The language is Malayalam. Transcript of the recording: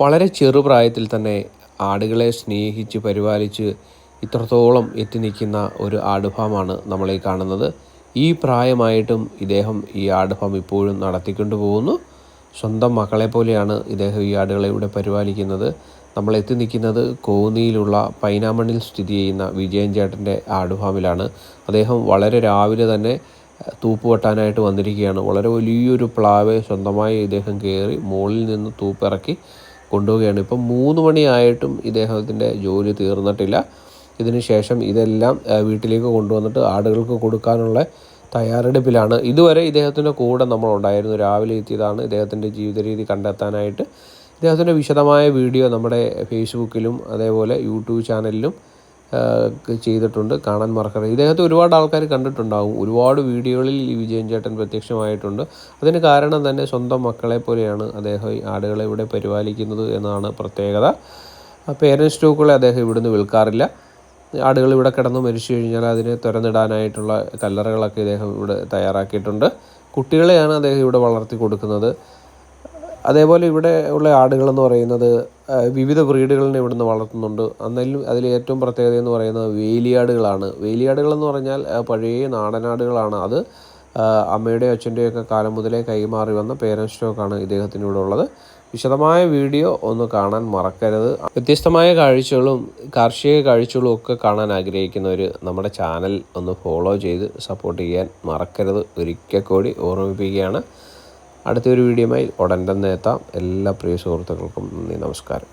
വളരെ ചെറുപ്രായത്തിൽ തന്നെ ആടുകളെ സ്നേഹിച്ച് പരിപാലിച്ച് ഇത്രത്തോളം എത്തി നിൽക്കുന്ന ഒരു ആട് ഫാമാണ് നമ്മളീ കാണുന്നത്. ഈ പ്രായമായിട്ടും ഇദ്ദേഹം ഈ ആട് ഫാം ഇപ്പോഴും നടത്തിക്കൊണ്ട് പോകുന്നു. സ്വന്തം മക്കളെ പോലെയാണ് ഇദ്ദേഹം ഈ ആടുകളെ ഇവിടെ പരിപാലിക്കുന്നത്. നമ്മൾ എത്തി നിൽക്കുന്നത് കോന്നിയിലുള്ള പൈനാമണ്ണിൽ സ്ഥിതി ചെയ്യുന്ന വിജയൻ ചേട്ടൻ്റെ ആട് ഫാമിലാണ്. അദ്ദേഹം വളരെ രാവിലെ തന്നെ തൂപ്പ് വെട്ടാനായിട്ട് വന്നിരിക്കുകയാണ്. വളരെ വലിയൊരു പ്ലാവ് സ്വന്തമായി ഇദ്ദേഹം കയറി മുകളിൽ നിന്ന് തൂപ്പിറക്കി കൊണ്ടുപോവുകയാണ്. ഇപ്പം 3 മണിയായിട്ടും ഇദ്ദേഹത്തിൻ്റെ ജോലി തീർന്നിട്ടില്ല. ഇതിന് ശേഷം ഇതെല്ലാം വീട്ടിലേക്ക് കൊണ്ടുവന്നിട്ട് ആടുകൾക്ക് കൊടുക്കാനുള്ള തയ്യാറെടുപ്പിലാണ്. ഇതുവരെ ഇദ്ദേഹത്തിൻ്റെ കൂടെ നമ്മളുണ്ടായിരുന്നു. രാവിലെ എത്തിയതാണ്. ഇദ്ദേഹത്തിൻ്റെ ജീവിത രീതി കണ്ടെത്താനായിട്ട് ഇദ്ദേഹത്തിൻ്റെ വിശദമായ വീഡിയോ നമ്മുടെ ഫേസ്ബുക്കിലും അതേപോലെ യൂട്യൂബ് ചാനലിലും ചെയ്തിട്ടുണ്ട്. കാണാൻ മറക്കരുത്. ഇദ്ദേഹത്തെ ഒരുപാട് ആൾക്കാർ കണ്ടിട്ടുണ്ടാകും. ഒരുപാട് വീഡിയോകളിൽ ഈ വിജയൻ ചേട്ടൻ പ്രത്യക്ഷമായിട്ടുണ്ട്. അതിന് കാരണം തന്നെ സ്വന്തം മക്കളെ പോലെയാണ് അദ്ദേഹം ഈ ആടുകളെ ഇവിടെ പരിപാലിക്കുന്നത് എന്നതാണ് പ്രത്യേകത. പേരൻറ് സ്റ്റോക്കുകളെ അദ്ദേഹം ഇവിടുന്ന് വിൽക്കാറില്ല. ആടുകൾ ഇവിടെ കിടന്ന് മരിച്ചു കഴിഞ്ഞാൽ അതിനെ തുരന്നിടാനായിട്ടുള്ള കല്ലറകളൊക്കെ ഇദ്ദേഹം ഇവിടെ തയ്യാറാക്കിയിട്ടുണ്ട്. കുട്ടികളെയാണ് അദ്ദേഹം ഇവിടെ വളർത്തി കൊടുക്കുന്നത്. അതേപോലെ ഇവിടെ ഉള്ള ആടുകളെന്ന് പറയുന്നത് വിവിധ ബ്രീഡുകളിനെ ഇവിടുന്ന് വളർത്തുന്നുണ്ട്. എന്നാലും അതിൽ ഏറ്റവും പ്രത്യേകത എന്ന് പറയുന്നത് വേലിയാടുകളാണ്. വേലിയാടുകളെന്ന് പറഞ്ഞാൽ പഴയ നാടനാടുകളാണ്. അത് അമ്മയുടെയും അച്ഛൻ്റെയും ഒക്കെ കാലം മുതലേ കൈമാറി വന്ന പേരൻറ് സ്റ്റോക്കാണ് ഇദ്ദേഹത്തിന് ഇവിടെ ഉള്ളത്. വിശദമായ വീഡിയോ ഒന്ന് കാണാൻ മറക്കരുത്. വ്യത്യസ്തമായ കാഴ്ചകളും കാർഷിക കാഴ്ചകളും ഒക്കെ കാണാൻ ആഗ്രഹിക്കുന്നവർ നമ്മുടെ ചാനൽ ഒന്ന് ഫോളോ ചെയ്ത് സപ്പോർട്ട് ചെയ്യാൻ മറക്കരുത്. ഒരിക്കൽ കൂടി ഓർമ്മിപ്പിക്കുകയാണ്. അടുത്തൊരു വീഡിയോയുമായി ഉടൻ തന്നെ എത്താം. എല്ലാ പ്രിയ സുഹൃത്തുക്കൾക്കും നന്ദി, നമസ്കാരം.